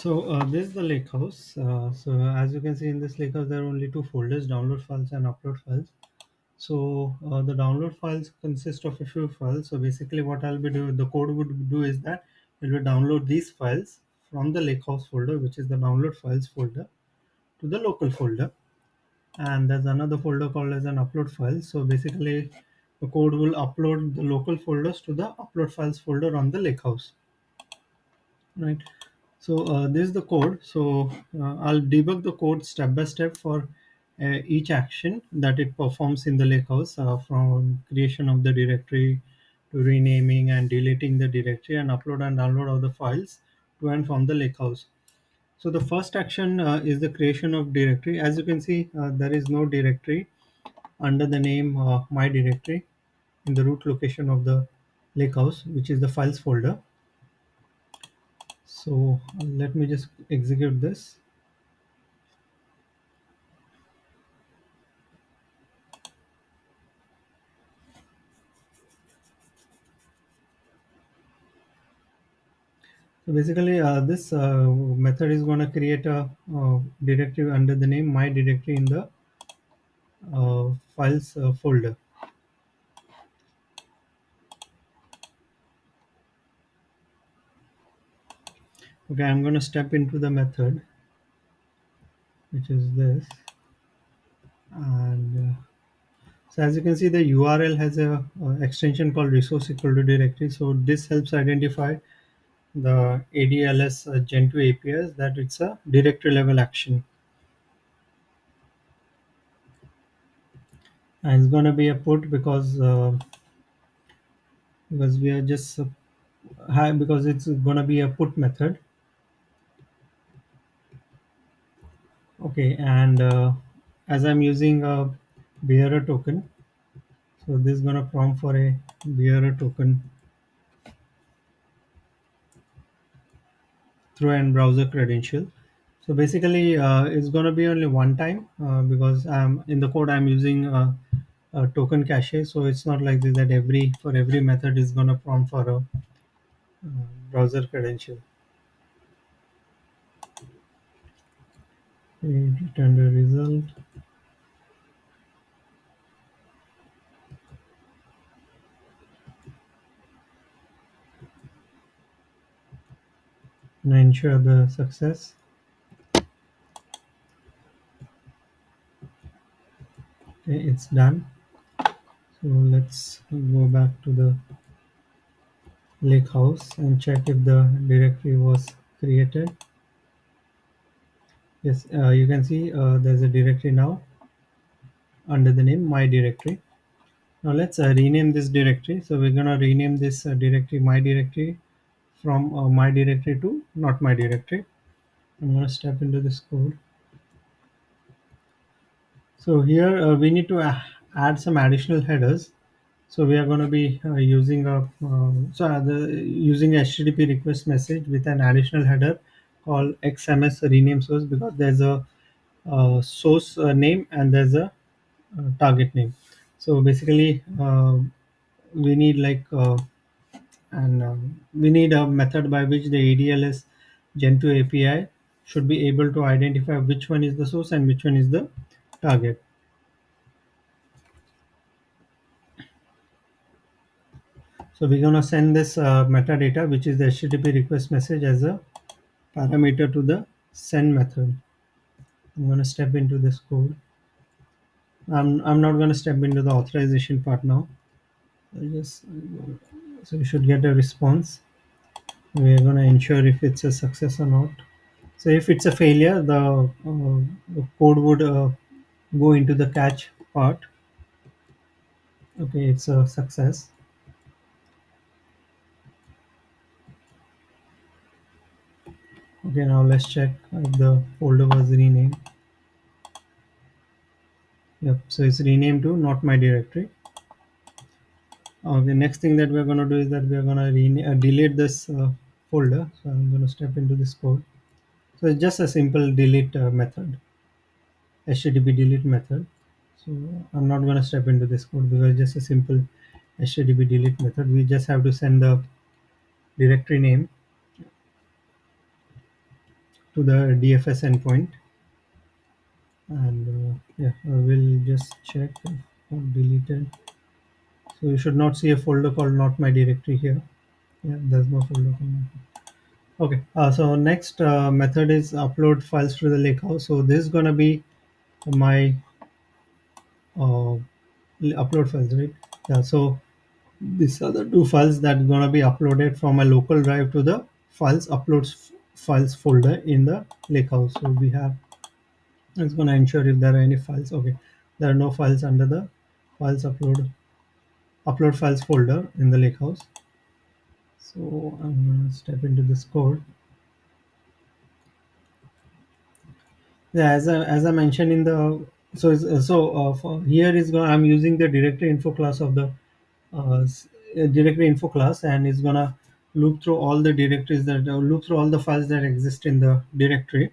This is the lakehouse. As you can see in this lakehouse, there are only two folders: download files and upload files. The download files consist of a few files. So basically, what I'll be doing, the code would do is that it will download these files from the lakehouse folder, which is the download files folder, to the local folder. And there's another folder called as an upload file. So basically, the code will upload the local folders to the upload files folder on the lakehouse. Right. This is the code. I'll debug the code step by step for each action that it performs in the lakehouse, from creation of the directory to renaming and deleting the directory and upload and download of the files to and from the lakehouse. So the first action is the creation of directory. As you can see, there is no directory under the name my directory in the root location of the lakehouse, which is the files folder. Let me just execute this. So basically, this method is going to create a directory under the name my directory in the files folder. Okay, I'm going to step into the method, which is this. And so as you can see, the URL has a extension called resource equal to directory. So this helps identify the ADLS Gen2 APIs that it's a directory level action. And it's going to be a put because we are just because it's going to be a put method. Okay, and as I'm using a bearer token, so this is going to prompt for a bearer token through an browser credential. So basically, it's going to be only one time because I'm in the code I'm using a token cache. So it's not like this that for every method is going to prompt for a browser credential. Return the result. And ensure the success. Okay, it's done. So let's go back to the lakehouse and check if the directory was created. Yes, you can see there's a directory now under the name my directory. Now let's rename this directory. So we're gonna rename this directory my directory from my directory to not my directory. I'm gonna step into this code. So here we need to add some additional headers. So we are going to be using using a HTTP request message with an additional header called XMS rename source, because there's a source name and there's a target name. So basically, we need we need a method by which the ADLS Gen2 API should be able to identify which one is the source and which one is the target. So we're going to send this metadata, which is the HTTP request message, as a parameter to the send method. I'm going to step into this code. I'm not going to step into the authorization part now. So we should get a response. We're going to ensure if it's a success or not. So if it's a failure, the code would go into the catch part. Okay, it's a success. Okay, now let's check if the folder was renamed. Yep, so it's renamed to not my directory. The next thing that we're going to do is that we're going to delete this folder. So I'm going to step into this code. So it's just a simple delete method, HTTP delete method. So I'm not going to step into this code because it's just a simple HTTP delete method. We just have to send the directory name to the DFS endpoint. And yeah, I will just check if not deleted. So you should not see a folder called not my directory here. Yeah, there's no folder called okay. So next method is upload files to the lakehouse. So this is gonna be my uh, upload files, right? Yeah. So these are the two files that gonna be uploaded from a local drive to the files uploads files folder in the lakehouse. So we have it's gonna ensure if there are any files. Okay, there are no files under the files upload files folder in the lakehouse. So I'm gonna step into this code. Yeah, as I mentioned in the for here is going I'm using the directory info class of the directory info class, and it's gonna loop through all the directories that loop through all the files that exist in the directory.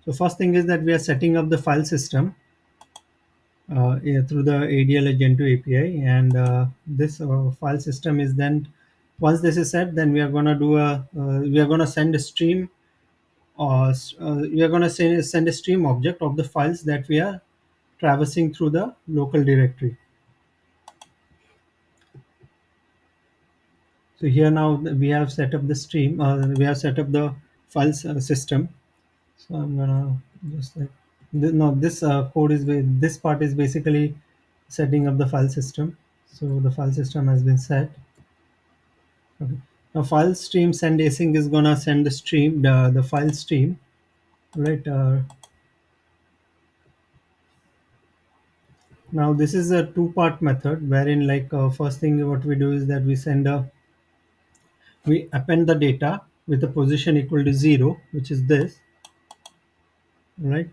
So first thing is that we are setting up the file system yeah, through the ADLS Gen2 API, and this file system is then once this is set, then we are gonna do a we are gonna send a stream we are going to send a stream object of the files that we are traversing through the local directory. So here now we have set up the stream, we have set up the files system. So I'm gonna just like no, this code is this part is basically setting up the file system. So the file system has been set. Okay. Now file stream send async is gonna send the stream the file stream, right? Now this is a two-part method wherein like first thing what we do is that we append the data with a position equal to 0, which is this, right?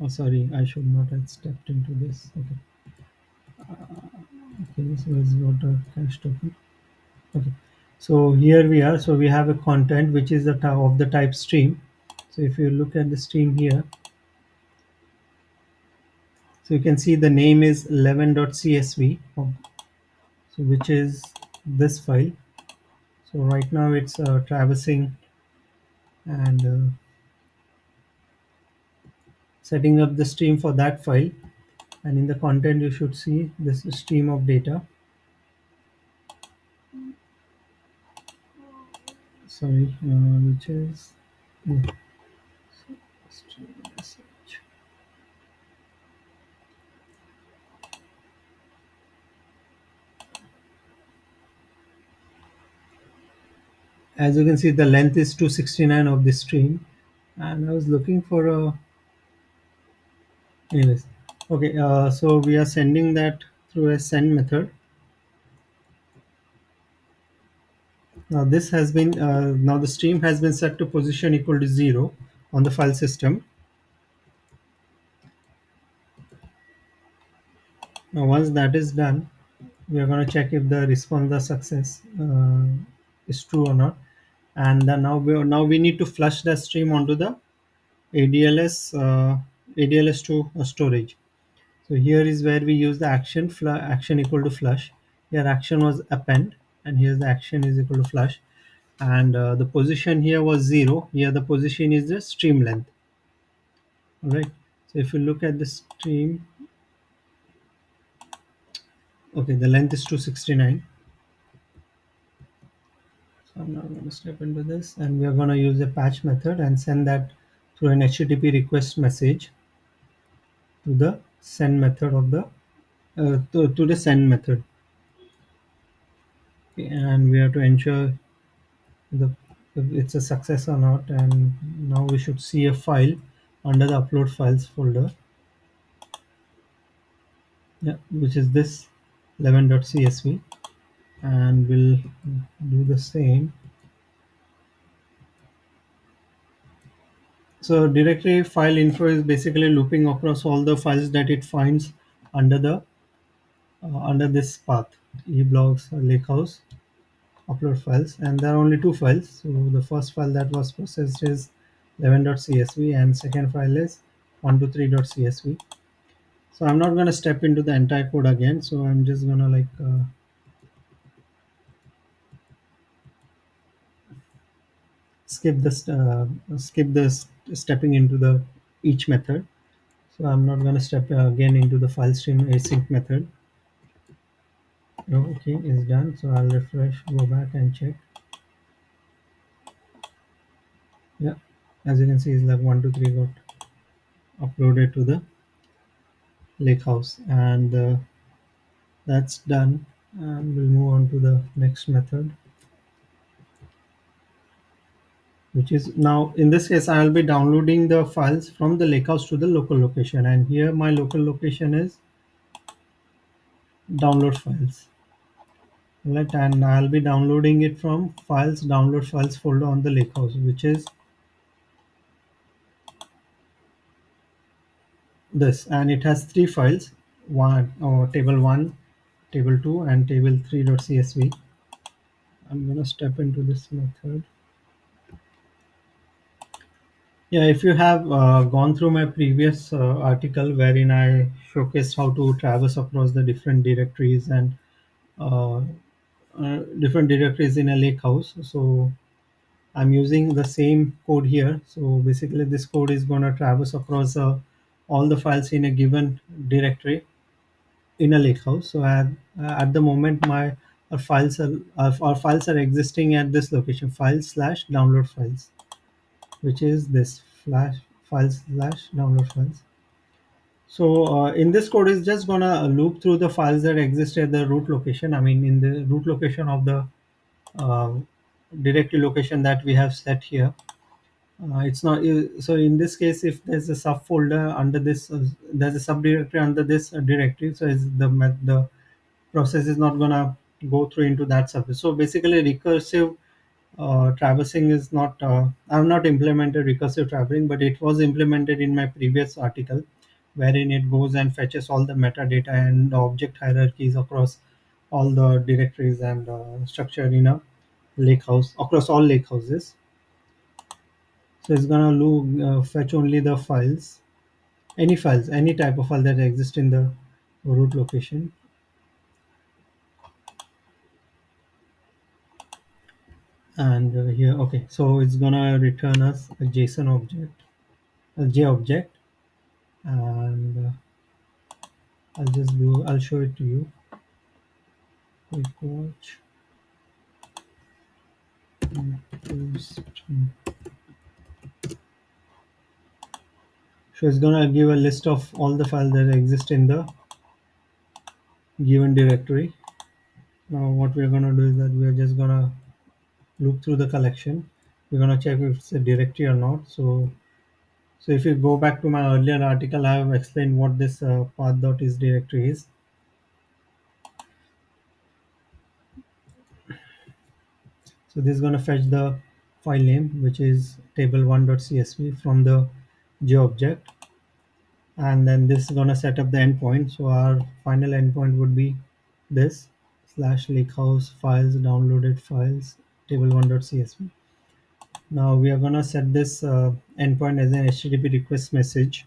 Sorry, I should not have stepped into this. Okay, this was what a cache token. Okay, so here we are. So we have a content which is of the type stream. So if you look at the stream here, so you can see the name is 11.csv, so which is this file. So right now it's traversing and setting up the stream for that file, and in the content you should see this stream of data. Sorry, which is yeah, stream message. As you can see, the length is 269 of the stream, and I was looking for a anyways. Okay, so we are sending that through a send method. Now this has been now the stream has been set to position equal to 0 on the file system. Now once that is done, we are going to check if the response the success is true or not, and then now we need to flush the stream onto the ADLS ADLS2 storage. So here is where we use the action equal to flush. Here action was append, and here the action is equal to flush, and the position here was 0. Here the position is the stream length. All right. So if you look at the stream, okay, the length is 269. So I'm now going to step into this, and we are going to use a patch method and send that through an HTTP request message to the send method of the to the send method. Okay, and we have to ensure the if it's a success or not, and now we should see a file under the upload files folder, yeah, which is this 11.csv, and we'll do the same. So directory file info is basically looping across all the files that it finds under the under this path, eblogs lakehouse upload files, and there are only two files. So the first file that was processed is 11.csv, and second file is 123.csv. So I'm not going to step into the entire code again. So I'm just going to skip this stepping into the each method. So I'm not going to step again into the file stream async method. Okay, it's done. So I'll refresh, go back and check. Yeah, as you can see, it's like 1 2 3 got uploaded to the lakehouse, and that's done. And we'll move on to the next method, which is now in this case I'll be downloading the files from the lakehouse to the local location, and here my local location is download files. Right, and I'll be downloading it from files download files folder on the lakehouse, which is this, and it has three files: one or table 1, table 2, and table 3.csv. I'm gonna step into this method. Yeah, if you have gone through my previous article wherein I showcased how to traverse across the different directories and uh, different directories in a lake house, so I'm using the same code here. So basically this code is going to traverse across all the files in a given directory in a lake house. So at the moment my our files are existing at this location, files slash download files, which is this flash files slash download files. So in this code is just gonna loop through the files that exist at the root location. I mean, in the root location of the uh, directory location that we have set here. It's not so. In this case, if there's a subfolder under this, there's a subdirectory under this directory. So is the process is not gonna go through into that sub. So basically, recursive traversing is not. I've not implemented recursive traversing, but it was implemented in my previous article, wherein it goes and fetches all the metadata and the object hierarchies across all the directories and structure in a lake house across all lake houses. So it's gonna fetch only the files, any type of file that exists in the root location. And here, okay, so it's gonna return us a JSON object, a J object, and I'll show it to you. Quick watch. So it's gonna give a list of all the files that exist in the given directory. Now what we're gonna do is that we're just gonna loop through the collection. We're gonna check if it's a directory or not. So if you go back to my earlier article, I have explained what this path.is directory is. So this is going to fetch the file name, which is table1.csv from the J object. And then this is going to set up the endpoint. So our final endpoint would be this slash lakehouse files downloaded files table1.csv. Now we are going to set this endpoint as an HTTP request message.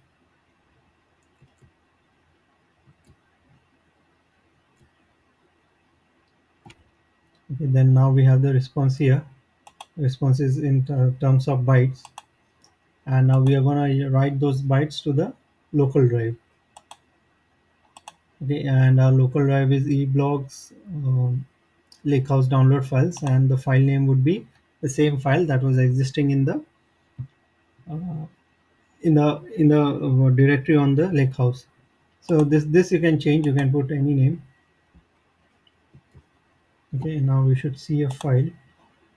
Okay, then now we have the response here. Response is in terms of bytes, and now we are going to write those bytes to the local drive. Okay, and our local drive is eblogs lakehouse download files, and the file name would be the same file that was existing uh, in the directory on the lakehouse. So this you can change, you can put any name. Okay, now we should see a file.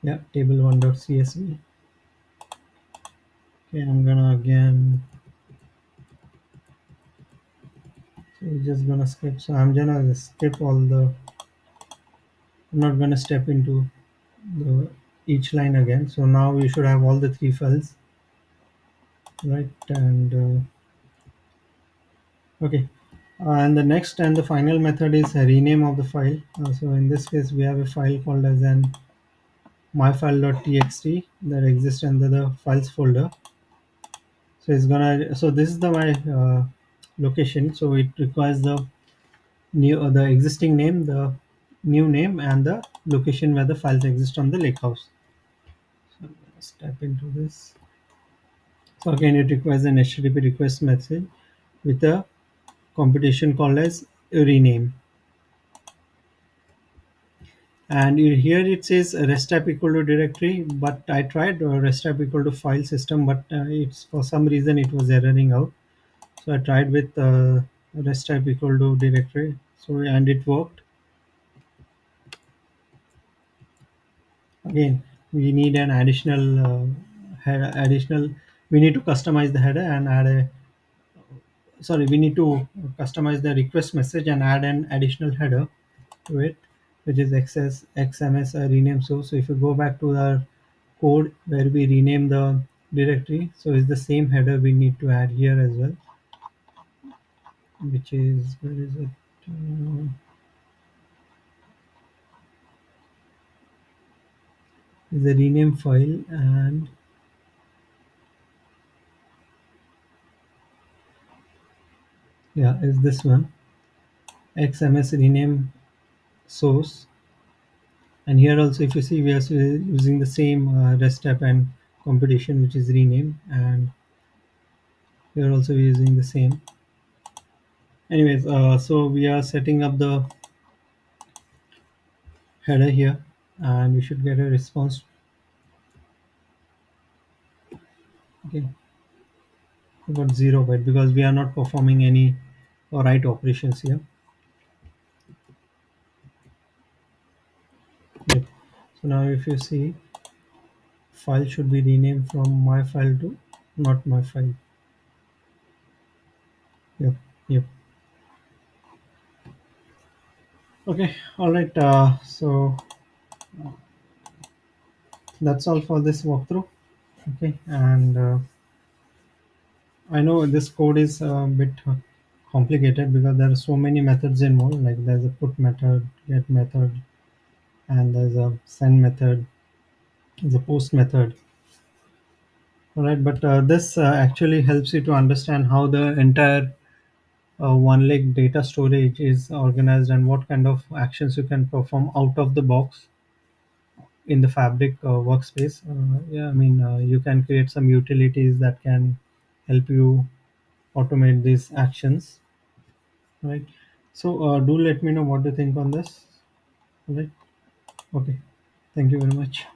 Yeah, table1.csv. Okay, I'm gonna again, so we're just gonna skip. So I'm gonna skip all the, I'm not gonna step into the each line again. So now we should have all the three files, right? And okay, and the next and the final method is a rename of the file. So in this case, we have a file called as an myfile.txt that exists under the files folder. So it's gonna, so this is the my location. So it requires the existing name, the new name, and the location where the files exist on the lakehouse. So let's tap into this. So again, it requires an HTTP request message with a computation called as rename. And here it says rest app equal to directory, but I tried rest app equal to file system, but it's for some reason it was erroring out. So I tried with rest app equal to directory. So and it worked. Again, we need an additional. We need to customize the header and add a. Sorry, we need to customize the request message and add an additional header to it, which is XMS rename source. So if you go back to our code where we rename the directory, so it's the same header we need to add here as well, which is where is it? Is the rename file, and yeah, is this one XMS rename source. And here also, if you see, we are using the same rest app and competition, which is rename, and here also we're using the same. Anyways, so we are setting up the header here, and we should get a response. Okay, we got 0 byte because we are not performing any write operations here. Yep. So now if you see, file should be renamed from my file to not my file. Yep. Yep. Okay. All right. So that's all for this walkthrough. Okay. And I know this code is a bit complicated because there are so many methods involved. Like there's a put method, get method, and there's a send method, there's a post method. All right, but this actually helps you to understand how the entire one lake data storage is organized and what kind of actions you can perform out of the box in the Fabric workspace. Yeah, I mean, you can create some utilities that can help you automate these actions, right? So do let me know what you think on this. All right. Okay. Thank you very much.